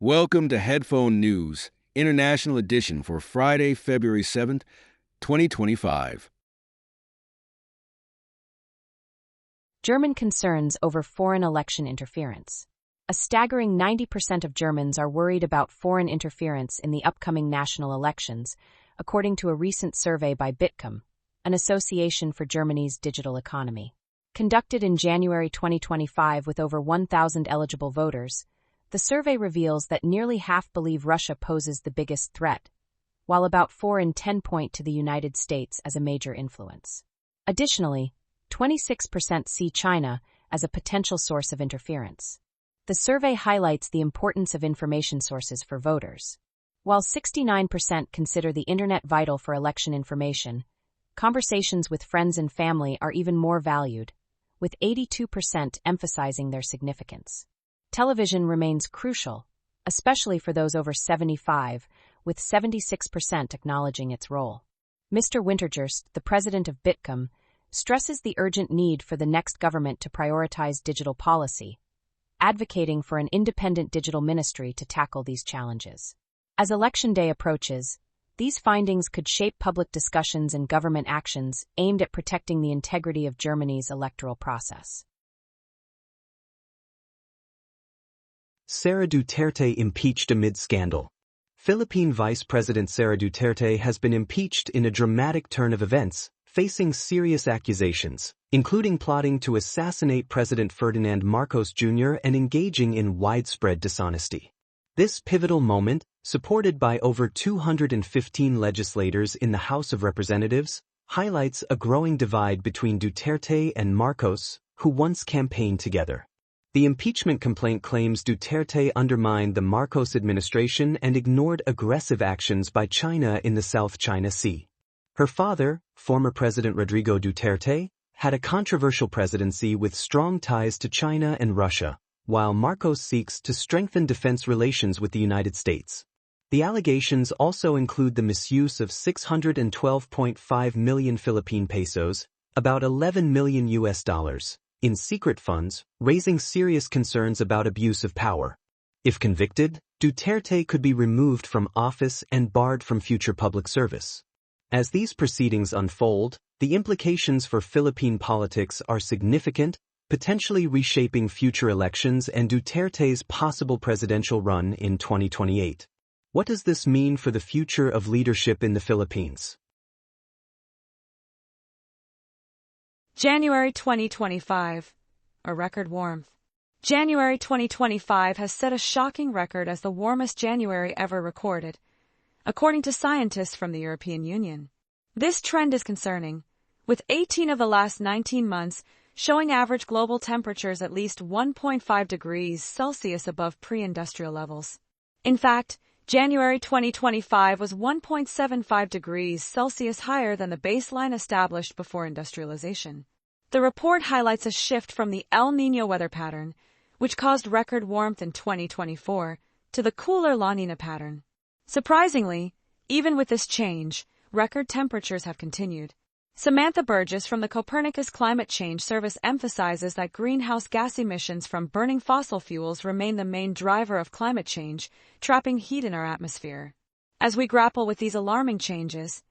Welcome to Headphone News, International Edition for Friday, February 7th, 2025. German concerns over foreign election interference. A staggering 90% of Germans are worried about foreign interference in the upcoming national elections, according to a recent survey by Bitkom, an association for Germany's digital economy. Conducted in January 2025 with over 1,000 eligible voters, the survey reveals that nearly half believe Russia poses the biggest threat, while about 4 in 10 point to the United States as a major influence. Additionally, 26% see China as a potential source of interference. The survey highlights the importance of information sources for voters. While 69% consider the internet vital for election information, conversations with friends and family are even more valued, with 82% emphasizing their significance. Television remains crucial, especially for those over 75, with 76% acknowledging its role. Mr. Wintergerst, the president of Bitkom, stresses the urgent need for the next government to prioritize digital policy, advocating for an independent digital ministry to tackle these challenges. As Election Day approaches, these findings could shape public discussions and government actions aimed at protecting the integrity of Germany's electoral process. Sara Duterte impeached amid scandal. Philippine Vice President Sara Duterte has been impeached in a dramatic turn of events, facing serious accusations, including plotting to assassinate President Ferdinand Marcos Jr. and engaging in widespread dishonesty. This pivotal moment, supported by over 215 legislators in the House of Representatives, highlights a growing divide between Duterte and Marcos, who once campaigned together. The impeachment complaint claims Duterte undermined the Marcos administration and ignored aggressive actions by China in the South China Sea. Her father, former President Rodrigo Duterte, had a controversial presidency with strong ties to China and Russia, while Marcos seeks to strengthen defense relations with the United States. The allegations also include the misuse of 612.5 million Philippine pesos, about $11 million in secret funds, raising serious concerns about abuse of power. If convicted, Duterte could be removed from office and barred from future public service. As these proceedings unfold, the implications for Philippine politics are significant, potentially reshaping future elections and Duterte's possible presidential run in 2028. What does this mean for the future of leadership in the Philippines? January 2025. A record warmth. January 2025 has set a shocking record as the warmest January ever recorded, according to scientists from the European Union. This trend is concerning, with 18 of the last 19 months showing average global temperatures at least 1.5 degrees Celsius above pre-industrial levels. In fact, January 2025 was 1.75 degrees Celsius higher than the baseline established before industrialization. The report highlights a shift from the El Niño weather pattern, which caused record warmth in 2024, to the cooler La Niña pattern. Surprisingly, even with this change, record temperatures have continued. Samantha Burgess from the Copernicus Climate Change Service emphasizes that greenhouse gas emissions from burning fossil fuels remain the main driver of climate change, trapping heat in our atmosphere. As we grapple with these alarming changes,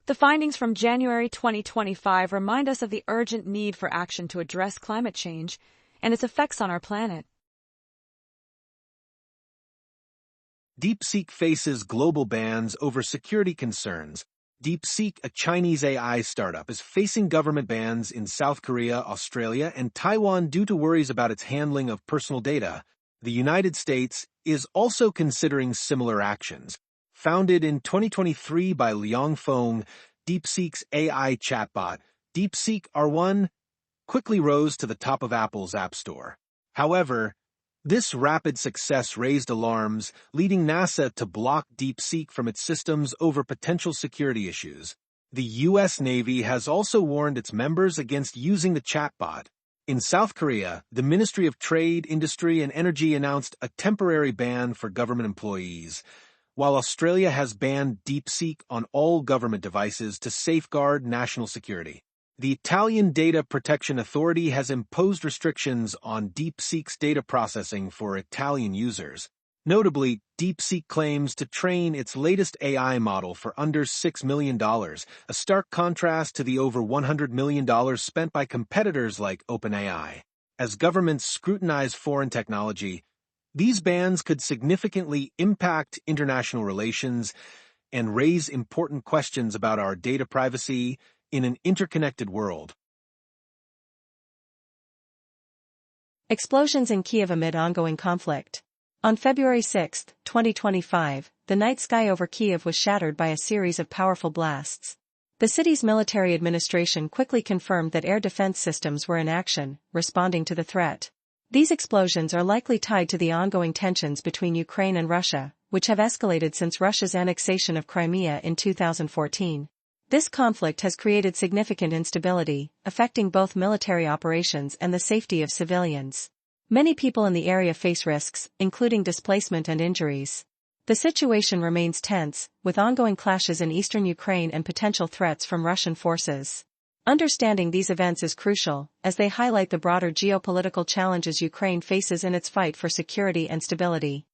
the findings from January 2025 remind us of the urgent need for action to address climate change and its effects on our planet. DeepSeek faces global bans over security concerns. DeepSeek, a Chinese AI startup, is facing government bans in South Korea, Australia, and Taiwan due to worries about its handling of personal data. The United States is also considering similar actions. Founded in 2023 by Liang Feng, DeepSeek's AI chatbot, DeepSeek R1, quickly rose to the top of Apple's App Store. However, this rapid success raised alarms, leading NASA to block DeepSeek from its systems over potential security issues. The U.S. Navy has also warned its members against using the chatbot. In South Korea, the Ministry of Trade, Industry, and Energy announced a temporary ban for government employees, while Australia has banned DeepSeek on all government devices to safeguard national security. The Italian Data Protection Authority has imposed restrictions on DeepSeek's data processing for Italian users. Notably, DeepSeek claims to train its latest AI model for under $6 million, a stark contrast to the over $100 million spent by competitors like OpenAI. As governments scrutinize foreign technology, these bans could significantly impact international relations and raise important questions about our data privacy in an interconnected world. Explosions in Kyiv amid ongoing conflict. On February 6, 2025, the night sky over Kyiv was shattered by a series of powerful blasts. The city's military administration quickly confirmed that air defense systems were in action, responding to the threat. These explosions are likely tied to the ongoing tensions between Ukraine and Russia, which have escalated since Russia's annexation of Crimea in 2014. This conflict has created significant instability, affecting both military operations and the safety of civilians. Many people in the area face risks, including displacement and injuries. The situation remains tense, with ongoing clashes in eastern Ukraine and potential threats from Russian forces. Understanding these events is crucial, as they highlight the broader geopolitical challenges Ukraine faces in its fight for security and stability.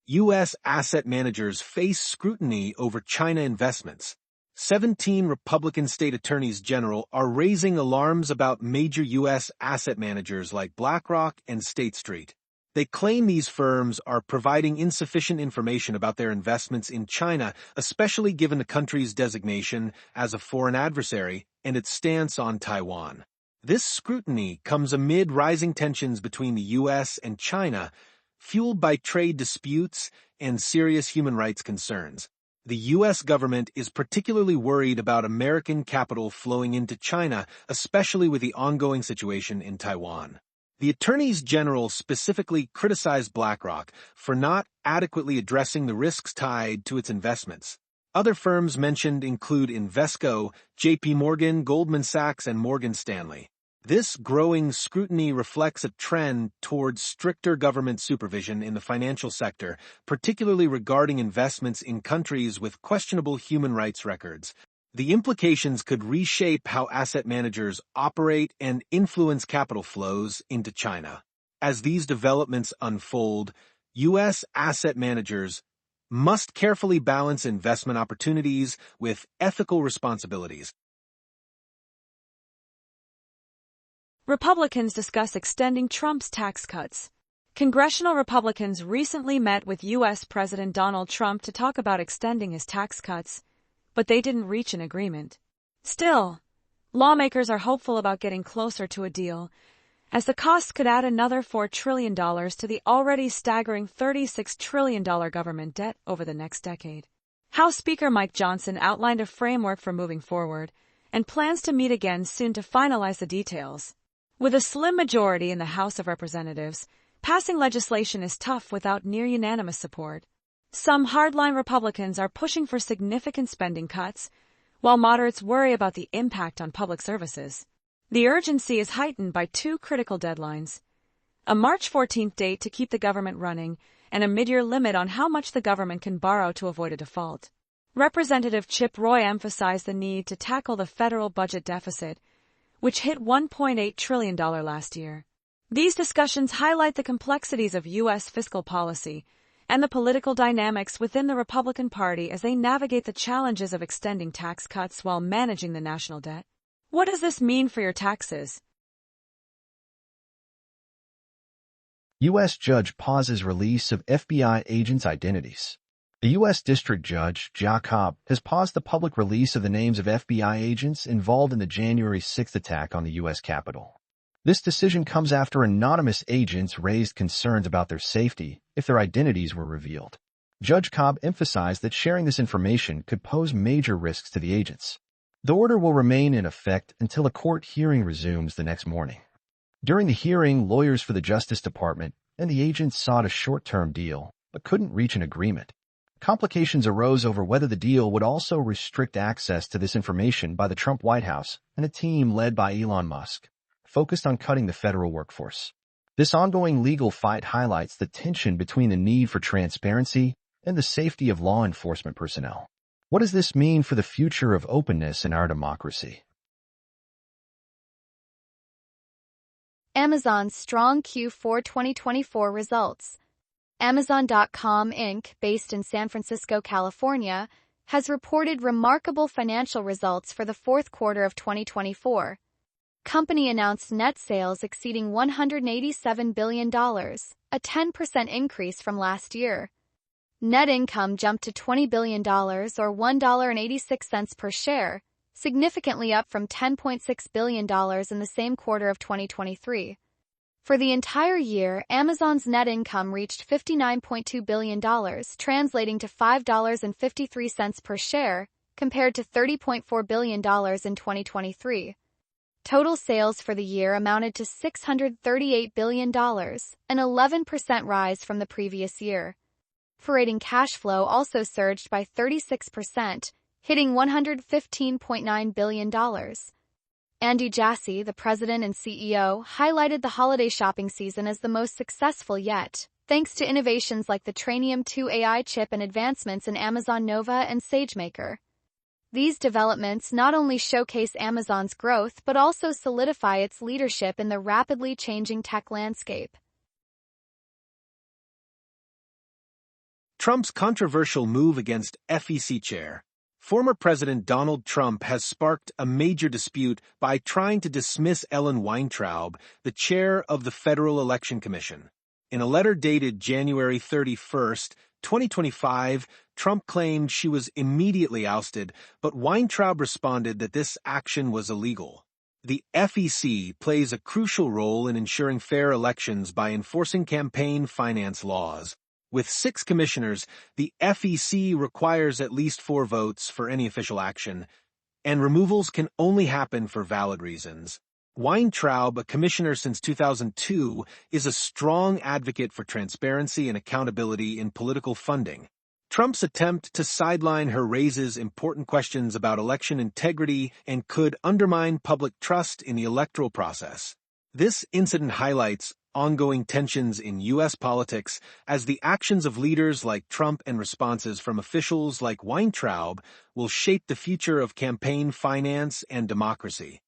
U.S. asset managers face scrutiny over China investments. 17 Republican state attorneys general are raising alarms about major U.S. asset managers like BlackRock and State Street. They claim these firms are providing insufficient information about their investments in China, especially given the country's designation as a foreign adversary and its stance on Taiwan. This scrutiny comes amid rising tensions between the U.S. and China, fueled by trade disputes and serious human rights concerns. The U.S. government is particularly worried about American capital flowing into China, especially with the ongoing situation in Taiwan. The attorneys general specifically criticized BlackRock for not adequately addressing the risks tied to its investments. Other firms mentioned include Invesco, J.P. Morgan, Goldman Sachs, and Morgan Stanley. This growing scrutiny reflects a trend towards stricter government supervision in the financial sector, particularly regarding investments in countries with questionable human rights records. The implications could reshape how asset managers operate and influence capital flows into China. As these developments unfold, U.S. asset managers must carefully balance investment opportunities with ethical responsibilities. Republicans discuss extending Trump's tax cuts. Congressional Republicans recently met with U.S. President Donald Trump to talk about extending his tax cuts, but they didn't reach an agreement. Still, lawmakers are hopeful about getting closer to a deal, as the costs could add another $4 trillion to the already staggering $36 trillion government debt over the next decade. House Speaker Mike Johnson outlined a framework for moving forward and plans to meet again soon to finalize the details. With a slim majority in the House of Representatives, passing legislation is tough without near-unanimous support. Some hardline Republicans are pushing for significant spending cuts, while moderates worry about the impact on public services. The urgency is heightened by two critical deadlines: a March 14th date to keep the government running, and a mid-year limit on how much the government can borrow to avoid a default. Representative Chip Roy emphasized the need to tackle the federal budget deficit, which hit $1.8 trillion last year. These discussions highlight the complexities of U.S. fiscal policy and the political dynamics within the Republican Party as they navigate the challenges of extending tax cuts while managing the national debt. What does this mean for your taxes? U.S. judge pauses release of FBI agents' identities. The U.S. District Judge, Jacob, has paused the public release of the names of FBI agents involved in the January 6th attack on the U.S. Capitol. This decision comes after anonymous agents raised concerns about their safety if their identities were revealed. Judge Cobb emphasized that sharing this information could pose major risks to the agents. The order will remain in effect until a court hearing resumes the next morning. During the hearing, lawyers for the Justice Department and the agents sought a short-term deal, but couldn't reach an agreement. Complications arose over whether the deal would also restrict access to this information by the Trump White House and a team led by Elon Musk, focused on cutting the federal workforce. This ongoing legal fight highlights the tension between the need for transparency and the safety of law enforcement personnel. What does this mean for the future of openness in our democracy? Amazon's strong Q4 2024 results. Amazon.com Inc., based in San Francisco, California, has reported remarkable financial results for the fourth quarter of 2024. Company announced net sales exceeding $187 billion, a 10% increase from last year. Net income jumped to $20 billion or $1.86 per share, significantly up from $10.6 billion in the same quarter of 2023. For the entire year, Amazon's net income reached $59.2 billion, translating to $5.53 per share, compared to $30.4 billion in 2023. Total sales for the year amounted to $638 billion, an 11% rise from the previous year. Operating cash flow also surged by 36%, hitting $115.9 billion. Andy Jassy, the president and CEO, highlighted the holiday shopping season as the most successful yet, thanks to innovations like the Trainium 2 AI chip and advancements in Amazon Nova and SageMaker. These developments not only showcase Amazon's growth but also solidify its leadership in the rapidly changing tech landscape. Trump's controversial move against FEC chair. Former President Donald Trump has sparked a major dispute by trying to dismiss Ellen Weintraub, the chair of the Federal Election Commission. In a letter dated January 31, 2025, Trump claimed she was immediately ousted, but Weintraub responded that this action was illegal. The FEC plays a crucial role in ensuring fair elections by enforcing campaign finance laws. With 6 commissioners, the FEC requires at least 4 votes for any official action, and removals can only happen for valid reasons. Weintraub, a commissioner since 2002, is a strong advocate for transparency and accountability in political funding. Trump's attempt to sideline her raises important questions about election integrity and could undermine public trust in the electoral process. This incident highlights ongoing tensions in U.S. politics as the actions of leaders like Trump and responses from officials like Weintraub will shape the future of campaign finance and democracy.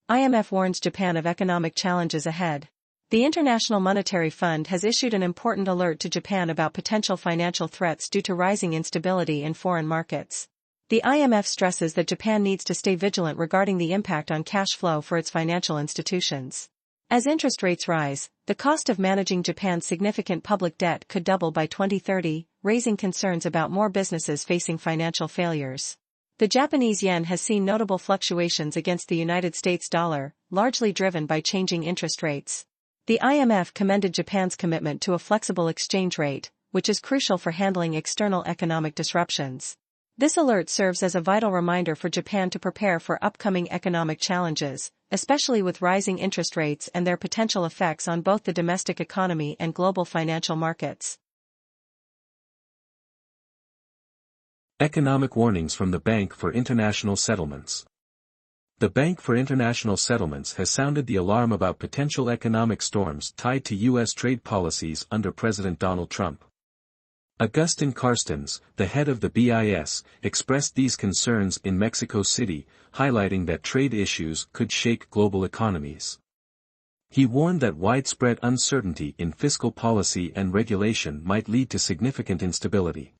IMF warns Japan of economic challenges ahead. The International Monetary Fund has issued an important alert to Japan about potential financial threats due to rising instability in foreign markets. The IMF stresses that Japan needs to stay vigilant regarding the impact on cash flow for its financial institutions. As interest rates rise, the cost of managing Japan's significant public debt could double by 2030, raising concerns about more businesses facing financial failures. The Japanese yen has seen notable fluctuations against the United States dollar, largely driven by changing interest rates. The IMF commended Japan's commitment to a flexible exchange rate, which is crucial for handling external economic disruptions. This alert serves as a vital reminder for Japan to prepare for upcoming economic challenges, especially with rising interest rates and their potential effects on both the domestic economy and global financial markets. Economic warnings from the Bank for International Settlements. The Bank for International Settlements has sounded the alarm about potential economic storms tied to U.S. trade policies under President Donald Trump. Agustin Carstens, the head of the BIS, expressed these concerns in Mexico City, highlighting that trade issues could shake global economies. He warned that widespread uncertainty in fiscal policy and regulation might lead to significant instability.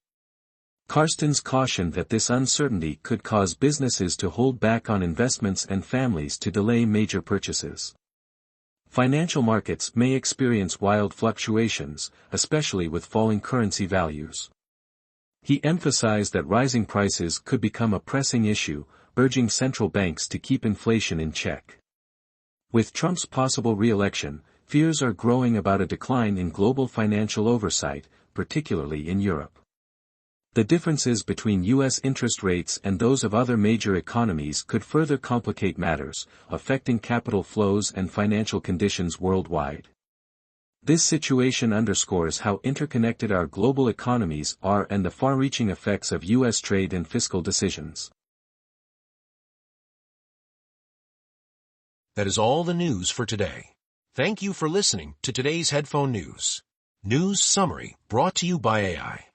Carstens cautioned that this uncertainty could cause businesses to hold back on investments and families to delay major purchases. Financial markets may experience wild fluctuations, especially with falling currency values. He emphasized that rising prices could become a pressing issue, urging central banks to keep inflation in check. With Trump's possible re-election, fears are growing about a decline in global financial oversight, particularly in Europe. The differences between U.S. interest rates and those of other major economies could further complicate matters, affecting capital flows and financial conditions worldwide. This situation underscores how interconnected our global economies are and the far-reaching effects of U.S. trade and fiscal decisions. That is all the news for today. Thank you for listening to today's Headphone News. News Summary brought to you by AI.